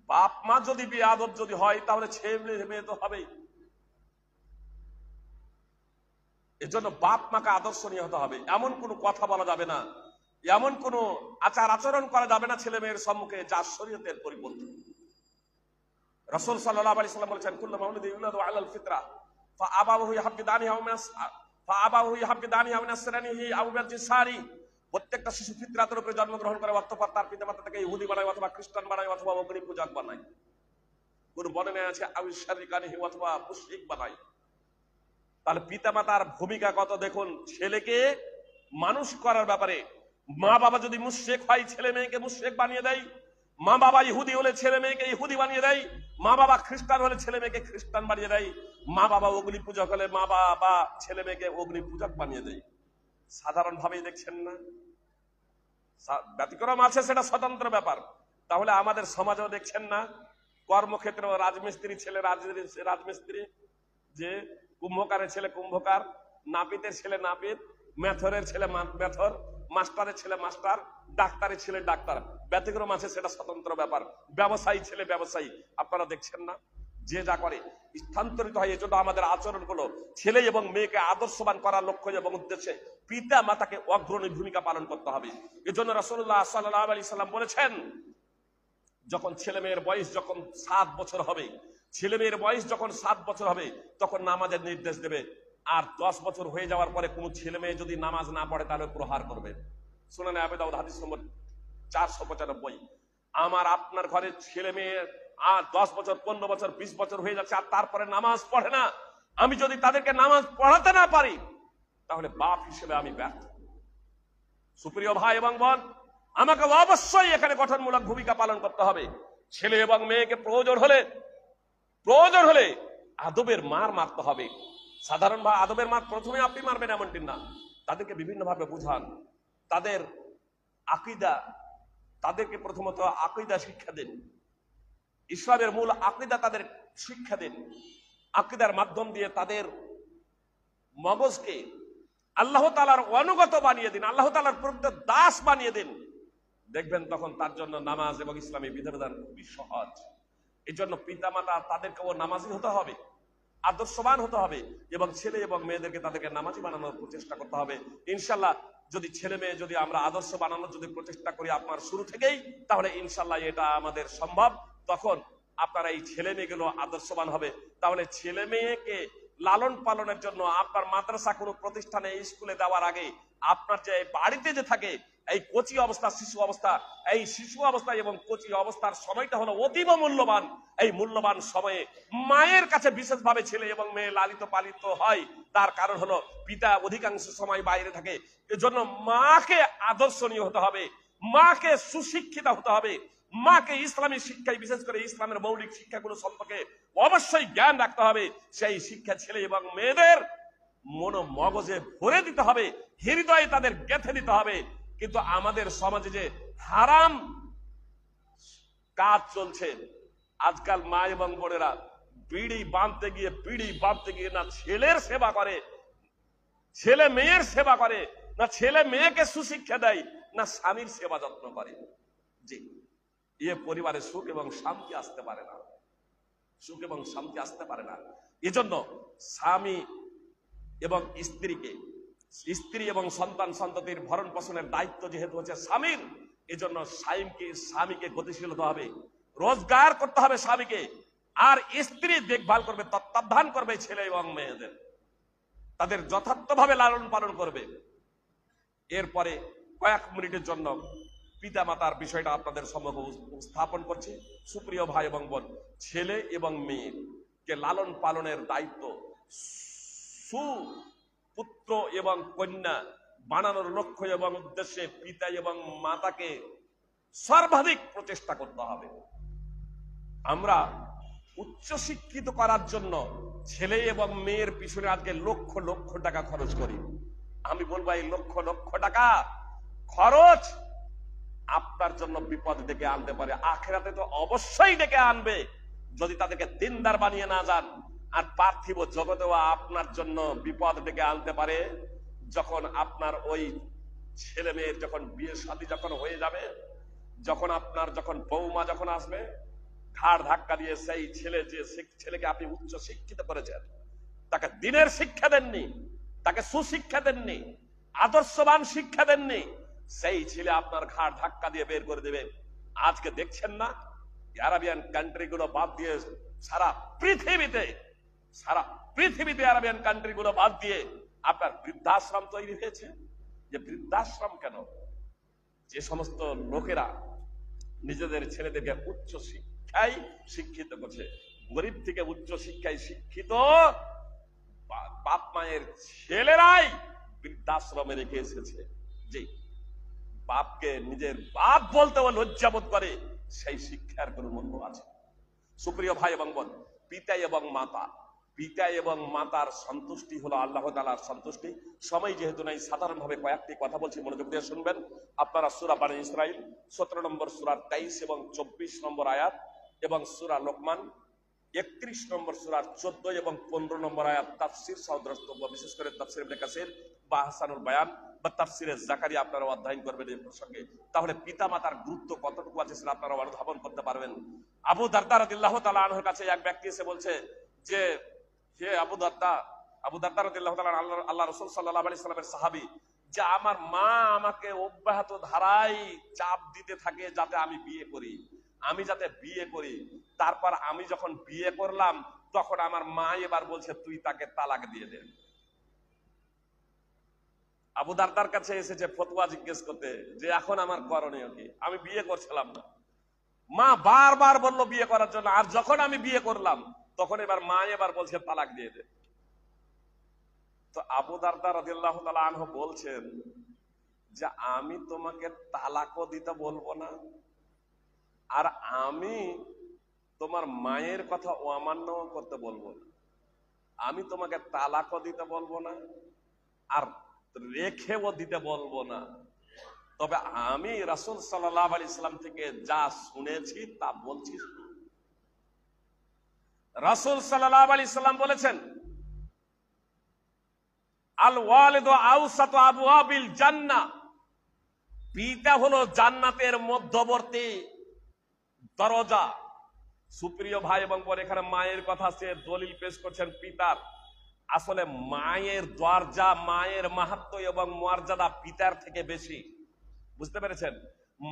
বাপ মা যদি বেয়াদব যদি হয় তাহলে ছেলে মেয়ে তো হবেই। এজন্য বাপ মাকে আদর্শনীয় হতে হবে। এমন কোনো কথা বলা যাবে না, এমন কোনো আচার আচরণ করা যাবে না ছেলে মেয়ের সম্মুখে যা শরীয়তের পরিপন্থী। রাসূল সাল্লাল্লাহু আলাইহি সাল্লাম বলেছেন, কুল্লু মাউলুদিন ইউলাদু আলাল ফিতরা ফাআবাহু ইহাব্বিদানিহি ওয়া নাসরানিহি আও বিলজিসারি। প্রত্যেকটা শিশু ফিতরাতের উপরে জন্মগ্রহণ করে, অতঃপর তার পিতামাতা তাকে ইহুদি বানায় অথবা খ্রিস্টান বানায় অথবা অগ্নি পূজক বানায়। কোন বর্ণনায় আছে আবিশারিকানিহি অথবা মুশরিক বানায়। তাহলে পিতামাতার ভূমিকা কত দেখুন। ছেলেকে মানুষ করার ব্যাপারে মা বাবা যদি মুশরিক হয় ছেলে মেয়েকে মুশরিক বানিয়ে দেয়, মা বাবা ইহুদি হলে ছেলে মেয়েকে ইহুদি বানিয়ে দেয়, মা বাবা খ্রিস্টান হলে ছেলে মেয়েকে খ্রিস্টান বানিয়ে দেয়, মা বাবা অগ্নি পূজক হলে মা বাবা ছেলে মেয়েকে অগ্নি পূজক বানিয়ে দেয়। সাধারণ ভাবেই দেখছেন না, ব্যতিক্রম আছে সেটা স্বতন্ত্র ব্যাপার। তাহলে আমাদের সমাজেও দেখছেন না, কর্মক্ষেত্রে রাজমিস্ত্রি ছেলে রাজমিস্ত্রি, যে কুম্ভকারের ছেলে কুম্ভকার, নাপিতের ছেলে নাপিত, মেথরের ছেলে মেথর, মাস্টারের ছেলে মাস্টার, ডাক্তারের ছেলে ডাক্তার। ব্যতিক্রম আছে সেটা স্বতন্ত্র ব্যাপার। ব্যবসায়ী ছেলে ব্যবসায়ী। আপনারা দেখছেন না যে যা করে স্থানান্তরিত হয়। এজন্য আমাদের আচরণগুলো ছেলে এবং মেয়েকে আদর্শবান করার লক্ষ্য এবং উদ্দেশ্যে পিতা মাতাকে অগ্রণী ভূমিকা পালন করতে হবে। এজন্য রাসূলুল্লাহ সাল্লাল্লাহু আলাইহি সাল্লাম বলেছেন, যখন ছেলে মেয়ের বয়স যখন 7 বছর হবে, ছেলে মেয়ের বয়স যখন 7 বছর হবে তখন নামাজের নির্দেশ দেবে। আর 10 বছর হয়ে যাওয়ার পরে কোন ছেলে মেয়ে যদি নামাজ না পড়ে তাহলে প্রহার করবে। সুনানে আবু দাউদ হাদিস নম্বর 495। আমার আপনার ঘরে ছেলে মেয়ে 10 বছর 15 বছর 20 বছর হয়ে যাচ্ছে আর তারপরে নামাজ পড়ে না, আমি যদি তাদেরকে নামাজ পড়াতে না পারি তাহলে বাপ হিসেবে আমি ব্যর্থ। সুপ্রিয় ভাই এবং বোন, আমাকে অবশ্যই এখানে গঠনমূলক ভূমিকা পালন করতে হবে। ছেলে এবং মেয়েকে প্রয়োজন হলে আদবের মার মারতে হবে। সাধারণ ভাবে আদবের মার প্রথমে আপনি মারবেন এমনটি না, তাদেরকে বিভিন্ন ভাবে বুঝান, তাদের আকীদা, তাদেরকে প্রথমত আকীদা শিক্ষা দেন, ইসলামের মূল আকীদা তাদের শিক্ষা দেন। আকীদার মাধ্যম দিয়ে তাদের মগজকে আল্লাহ তাআলার অনুগত বানিয়ে দিন, আল্লাহ তাআলার প্রতি দাস বানিয়ে দিন। দেখবেন তখন তার জন্য নামাজ এবং ইসলামী বিধিবিধান খুবই সহজ। এই জন্য পিতা মাতা তাদেরকেও নামাজি হতে হবে, আদর্শবান হতে হবে এবং ছেলে এবং মেয়েদেরকে তাদেরকে নামাজি বানানোর প্রচেষ্টা করতে হবে। ইনশাল্লাহ যদি ছেলে মেয়ে যদি আমরা আদর্শ বানানোর যদি প্রচেষ্টা করি আপনার শুরু থেকেই, তাহলে ইনশাল্লাহ এটা আমাদের সম্ভব। তখন আপনারা এই ছেলে মেয়েগুলো আদর্শবান হবে। তাহলে ছেলে মেয়েকে লালন পালনের জন্য আপনার মাদ্রাসা কোনো প্রতিষ্ঠানে স্কুলে দেওয়ার আগে আপনার যে বাড়িতে যে থাকে এই কচি অবস্থা শিশু অবস্থা, এই শিশু অবস্থা এবং কচি অবস্থার সময়টা হলো অতীব মূল্যবান। এই মূল্যবান সময়ে মায়ের কাছে বিশেষভাবে ছেলে এবং মেয়ে লালিত পালিত হয়। তার কারণ হলো পিতা অধিকাংশ সময় বাইরে থাকে। এজন্য মাকে আদর্শনীয় হতে হবে, মাকে সুশিক্ষিত হতে হবে, মাকে ইসলামী শিক্ষায় বিশেষ করে ইসলামের মৌলিক শিক্ষাগুলো সম্পর্কে অবশ্যই জ্ঞান রাখতে হবে। সেই শিক্ষা ছেলে এবং মেয়েদের মন মগজে ভরে দিতে হবে, হৃদয়ে তাদের গেঁথে দিতে হবে। কিন্তু আমাদের সমাজে যে হারাম কাজ চলছে, আজকাল মা এবং বোনেরা বিড়ি বাঁধতে গিয়ে না ছেলের সেবা করে, ছেলে মেয়ের সেবা করে, না ছেলে মেয়েকে সুশিক্ষা দেয়, না স্বামীর সেবা যত্ন করে। জি, এ পরিবারে সুখ এবং শান্তি আসতে পারে না, সুখ এবং শান্তি আসতে পারে না। এজন্য স্বামী এবং স্ত্রী এবং সন্তান সন্ততির ভরণ পোষণের দায়িত্ব যেহেতু হচ্ছে স্বামীর, এজন্য স্বামীকে গতিশীল হতে হবে, রোজগার করতে হবে স্বামীকে, আর স্ত্রী দেখভাল করবে, তত্ত্বাবধান করবে ছেলে এবং মেয়েদের, তাদের যথার্থভাবে লালন পালন করবে। এরপরে কয়েক মিনিটের জন্য পিতা মাতার বিষয়টা আপনাদের সম্মুখে উপস্থাপন করছি। সুপ্রিয় ভাই এবং বোন, ছেলে এবং মেয়েকে লালন পালনের দায়িত্ব সুপুত্র এবং কন্যা বানানোর লক্ষ্য এবং উদ্দেশ্যে পিতা এবং মাতাকে সর্বাধিক প্রচেষ্টা করতে হবে। আমরা উচ্চ শিক্ষিত করার জন্য ছেলে এবং মেয়ের পিছনে আজকে লক্ষ লক্ষ টাকা খরচ করি। আমি বলবো এই লক্ষ লক্ষ টাকা খরচ আপনার জন্য বিপদ ডেকে আনতে পারে, আখিরাতে তো অবশ্যই ডেকে আনবে যদি তাদেরকে দিনদার বানিয়ে না যান। আর পার্থিব জগতেও আপনার জন্য বিপদ ডেকে আনতে পারে যখন আপনার ওই ছেলে মেয়ের যখন বিয়ে শাদী যখন হয়ে যাবে, যখন আপনার যখন বৌমা যখন আসবে, ঘাড় ধাক্কা দিয়ে সেই ছেলেকে আপনি উচ্চ শিক্ষিত করেছেন, তাকে দিনের শিক্ষা দেননি, তাকে সুশিক্ষা দেননি, আদর্শবান শিক্ষা দেননি, সেই ছেলে আপনার ঘাড় ধাক্কা দিয়ে বের করে দেবে। আজকে দেখছেন না আরাবিয়ান কান্ট্রি গুলো বাদ দিয়ে সারা পৃথিবীতে আরাবিয়ান কান্ট্রি গুলো বাদ দিয়ে আপনার বৃদ্ধাশ্রম তৈরি হয়েছে। যে বৃদ্ধাশ্রম কেন? যে সমস্ত লোকেরা নিজেদের ছেলেদেরকে উচ্চ শিক্ষায় শিক্ষিত করছে, গরিব থেকে উচ্চ শিক্ষায় শিক্ষিত বাপ মায়ের ছেলেরাই বৃদ্ধাশ্রমে রেখে এসেছে। যে বাপকে নিজের বাপ বলতেও লজ্জাবোধ করে, সেই শিক্ষার কোন মূল্য আছে? সুপ্রিয় ভাই এবং বোন, পিতা এবং মাতার সন্তুষ্টি হলো আল্লাহ তাআলার সন্তুষ্টি। সময় যেহেতু নাই, সাধারণভাবে কয়েকটি কথা বলছি, মনোযোগ দিয়ে শুনবেন। আপনারা সূরা বনী ইসরাইল 17 নম্বর সূরার 23 এবং 24 নম্বর আয়াত, এবং সূরা লোকমান 31 নম্বর সূরার 14 এবং 15 নম্বর আয়াত তাফসীর সহ দ্রষ্টব্য, বিশেষ করে তাফসীর ইবনে কাসির বা হাসানুল বায়ান বা তাফসীরে জাকারিয়া আপনারা অধ্যয়ন করবেন এই প্রসঙ্গে। তাহলে পিতা মাতার গুরুত্ব কতটুকু আছে সেটা আপনারা অনুধাবন করতে পারবেন। আবু দারদা রাদিয়াল্লাহু তাআলা আনহুর কাছে এক ব্যক্তি এসে বলছে যে, হে আবু দারদা রাদিয়াল্লাহু তাআলা আল্লাহ রাসূল সাল্লাল্লাহু আলাইহি সাল্লামের সাহাবী, যে আমার মা আমাকে অব্যাহত ধারায় চাপ দিতে থাকে যাতে আমি বিয়ে করি, তারপর আমি যখন বিয়ে করলাম তখন আমার মা এবার বলছে তুই তাকে তালাক দিয়ে দে। আবু দারদার কাছে এসেছে ফতোয়া জিজ্ঞেস করতে যে এখন আমার করণীয় কি? আমি বিয়ে করছিলাম না, মা বারবার বললো বিয়ে করার জন্য, আর যখন আমি বিয়ে করলাম তখন এবার মা এবার বলছে তালাক দিয়ে দে। তো আবু দারদা রাদিয়াল্লাহু তাআলা আনহু বলছেন যে আমি তোমাকে তালাকও দিতে বলবো না, আর আমি তোমার মায়ের কথা অমান্য করতে বলবো না। আমি তোমাকে তালাকও দিতে বলবো না আর রেখেও দিতে বলবো না, তবে আমি রাসূল সাল্লাল্লাহু আলাইহি সাল্লাম থেকে যা শুনেছি তা বলছি। রাসূল সাল্লাল্লাহু আলাইহি সাল্লাম বলেছেন, আল ওয়ালিদু আওসাতু আবওয়াবিল জান্নাহ, পিতা হলো জান্নাতের মধ্যবর্তী দরজা। সুপ্রিয় ভাই এবং বোন, এখানে মায়ের কথা সে দলিল পেশ করছেন পিতার। আসলে মায়ের দরজা, মায়ের মাহাত্ম্য এবং মর্যাদা পিতার থেকে বেশি। বুঝতে পেরেছেন?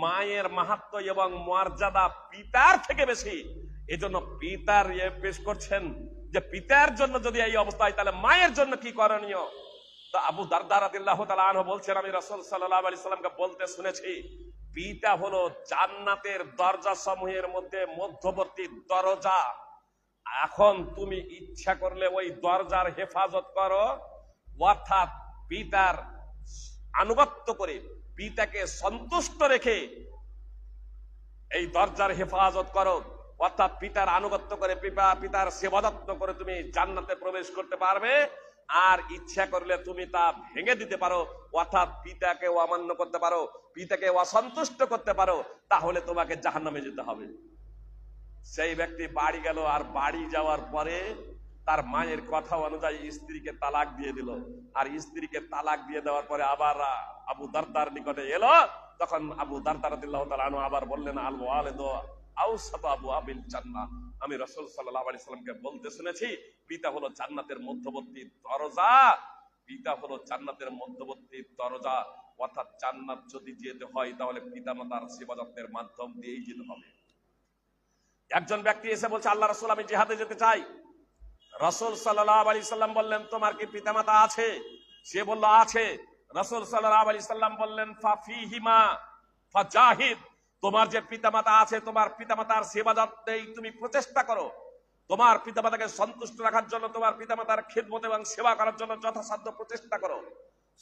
মায়ের মাহাত্ম্য এবং মর্যাদা পিতার থেকে বেশি। এজন্য পিতার পেশ করছেন যে পিতার জন্য যদি এই অবস্থা হয় তাহলে মায়ের জন্য কি করণীয়। তো আবু দারদা রাদিয়াল্লাহু তাআলা আনহু বলছেন, আমি রাসূল সাল্লাল্লাহু আলাইহি সাল্লামকে বলতে শুনেছি, পিতা হলো জান্নাতের দরজা সমূহের মধ্যে মধ্যবর্তী দরজা। এখন তুমি ইচ্ছা করলে ওই দরজার হেফাজত করো, অর্থাৎ পিতার আনুগত্য করে, পিতাকে সন্তুষ্ট রেখে এই দরজার হেফাজত করো, অর্থাৎ পিতার আনুগত্য করে, পিতার সেবা যত্ন করে তুমি জান্নাতে প্রবেশ করতে পারবে। আর ইচ্ছা করলে তুমি তা ভেঙে দিতে পারো, অর্থাৎ পিতাকে অমান্য করতে পারো, পিতাকে অসন্তুষ্ট করতে পারো, তাহলে তোমাকে জাহান্নামে যেতে হবে। সেই ব্যক্তি বাড়ি গেল, আর বাড়ি যাওয়ার পরে তার মায়ের কথা অনুযায়ী স্ত্রীকে তালাক দিয়ে দিল। আর স্ত্রীকে তালাক দিয়ে দেওয়ার পরে আবার আবু দারদার নিকটে এলো, তখন আবু দারদা রাদিয়াল্লাহু তাআলা আনহু আবার বললেন, আল ওয়ালিদু আওসাতু আবওয়াবিল জান্নাহ, আমি রাসূল সাল্লাল্লাহু আলাইহি সাল্লামকে বলতে শুনেছি পিতা হলো জান্নাতের মধ্যবর্তী দরজা। পিতা হলো জান্নাতের মধ্যবর্তী দরজা, অর্থাৎ জান্নাত যদি যেতে হয় তাহলে পিতামাতার সেবা যত্নের মাধ্যম দিয়েই যেতে হবে। একজন ব্যক্তি এসে বলছে, আল্লাহ রাসূল আমি জিহাদে যেতে চাই। রাসূল সাল্লাল্লাহু আলাইহি সাল্লাম বললেন, তোমার কি পিতামাতা আছে? সে বলল আছে। রাসূল সাল্লাল্লাহু আলাইহি সাল্লাম বললেন, ফাফিহিমা ফাজাহিদ, তোমার যে পিতামাতা আছে তোমার পিতামাতার সেবা যত্নেই তুমি প্রচেষ্টা করো, তোমার পিতামাতাকে সন্তুষ্ট রাখার জন্য, তোমার পিতামাতার খিদমত এবং সেবা করার জন্য যথাসাধ্য প্রচেষ্টা করো।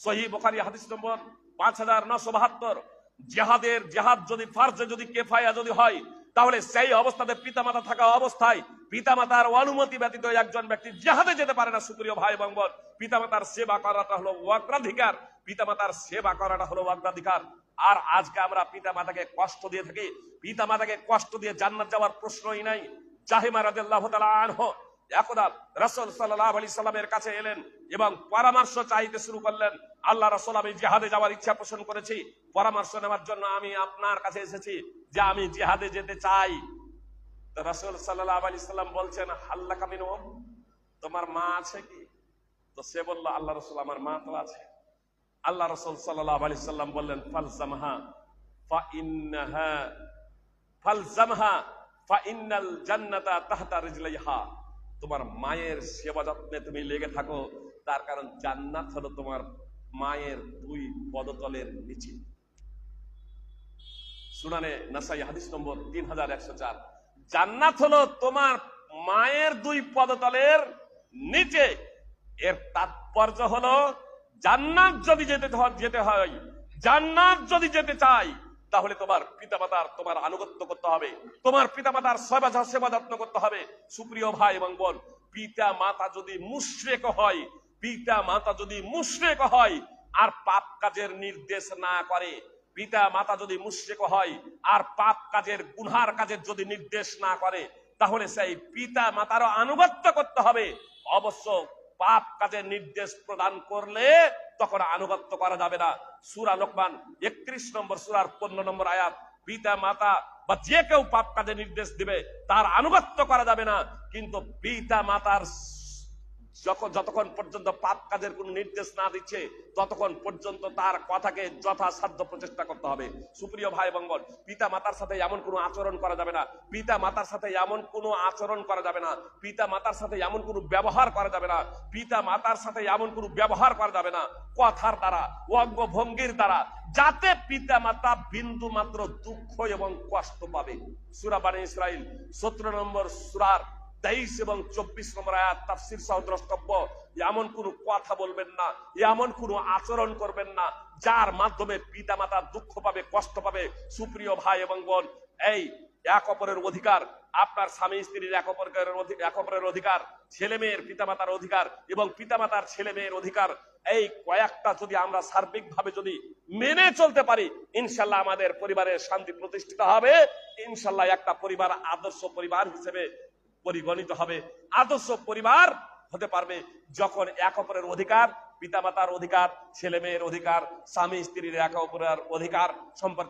সহিহ বুখারী হাদিস নম্বর 5972। জেহাদ যদি ফারজে যদি কিফায়া যদি হয়, তাহলে সেই অবস্থাতে পিতামাতা থাকা অবস্থায় পিতামাতার অনুমতি ব্যতীত একজন ব্যক্তি জেহাদে যেতে পারে না। সুপ্রিয় ভাই এবং বোন, পিতামাতার সেবা করাটা হলো অগ্রাধিকার, পিতামাতার সেবা করাটা হলো অগ্রাধিকার। আর আজকে আমরা পিতামাতাকে কষ্ট দিয়ে থাকি। পিতামাতাকে কষ্ট দিয়ে জান্নাত যাওয়ার প্রশ্নই নাই। জাহিমা রাদিয়াল্লাহু তাআলা আনহু একদা রাসূল সাল্লাল্লাহু আলাইহি সাল্লামের কাছে এলেন এবং পরামর্শ চাইতে শুরু করলেন। আল্লাহ রাসূল, আমি জিহাদে যাওয়ার ইচ্ছা পোষণ করেছি, পরামর্শ নেওয়ার জন্য আমি আপনার কাছে এসেছি যে আমি জিহাদে যেতে চাই। তো রাসূল সাল্লাল্লাহু আলাইহি সাল্লাম বলছেন, হাল্লাকা মিন উম, তোমার মা আছে কি? তো সে বলল, আল্লাহ রাসূল, আমার মা তো আছে। আল্লাহ রাসূল সাল্লাল্লাহু আলাইহি সাল্লাম বললেন, ফালজামহা ফা ইন্নাল জান্নাতা তাহতা রিজলাইহা। তোমার মায়ের সেবা যত্নে তুমি লেগে থাকো, তার কারণ জান্নাত হলো তোমার মায়ের 2 পদতলের নিচে। সুনানে নাসাই হাদিস নম্বর 3104। জান্নাত হলো তোমার মায়ের 2 পদতলের নিচে। এর তাৎপর্য হলো জান্নাত যদি যেতে হয়, জান্নাত যদি যেতে চাই, তাহলে তোমার পিতামাতার তোমার আনুগত্য করতে হবে, তোমার পিতামাতার সেবা যত্ন করতে হবে। সুপ্রিয় ভাই এবং বোন, পিতা মাতা যদি মুশরিক হয়, পিতা মাতা যদি মুশরিক হয় আর পাপ কাজের নির্দেশ না করে, পিতা মাতা যদি মুশরিক হয় আর পাপ কাজের গুনহার কাজের যদি নির্দেশ না করে, তাহলে সেই পিতা মাতারও আনুগত্য করতে হবে। অবশ্য পাপ কাজের নির্দেশ প্রদান করলে তখন আনুগত্য করা যাবে না। সূরা লোকমান 31 নম্বর সূরার 15 নম্বর আয়াত, পিতা মাতা বা যে কেউ পাপ কাজের নির্দেশ দিবে তার আনুগত্য করা যাবে না। কিন্তু পিতা মাতার যতক্ষণ পর্যন্ত পাপ কাজের কোন নির্দেশ না দিচ্ছে, ততক্ষণ পর্যন্ত তার কথাকে যথাসাধ্য প্রচেষ্টা করতে হবে। সুপ্রিয় ভাই এবং বোন, পিতা মাতার সাথে এমন কোনো আচরণ করা যাবে না, পিতা মাতার সাথে এমন কোনো আচরণ করা যাবে না, পিতা মাতার সাথে এমন কোনো ব্যবহার করা যাবে না, পিতা মাতার সাথে এমন কোনো ব্যবহার করা যাবে না কথার দ্বারা, অঙ্গভঙ্গির দ্বারা, যাতে পিতা মাতা বিন্দু মাত্র দুঃখ এবং কষ্ট পাবে। সূরা বনী ইসরাইল 17 নম্বর সূরার 23 এবং 24 নম্বর আয়াত তাফসীর সহ দ্রষ্টব্য। এমন কোন কথা বলবেন না, এমন কোন আচরণ করবেন না যার মাধ্যমে পিতা মাতা দুঃখ পাবে, কষ্ট পাবে। সুপ্রিয় ভাই এবং বোন, এই এক অপরের অধিকার, আপনার স্বামী স্ত্রীর এক অপরের অধিকার, ছেলে মেয়ের পিতামাতার অধিকার এবং পিতামাতার ছেলে মেয়ের অধিকার, এই কয়েকটা যদি আমরা সার্বিকভাবে যদি মেনে চলতে পারি, ইনশাল্লাহ আমাদের পরিবারের শান্তি প্রতিষ্ঠিত হবে। ইনশাল্লাহ একটা পরিবার আদর্শ পরিবার হিসেবে পরিগণিত হবে। আদর্শ পরিবার হতে পারবে যখন এক অপরের অধিকার, পিতামাতার অধিকার, ছেলে মেয়ের অধিকার, স্বামী স্ত্রীর এক অপরের অধিকার সম্পর্কে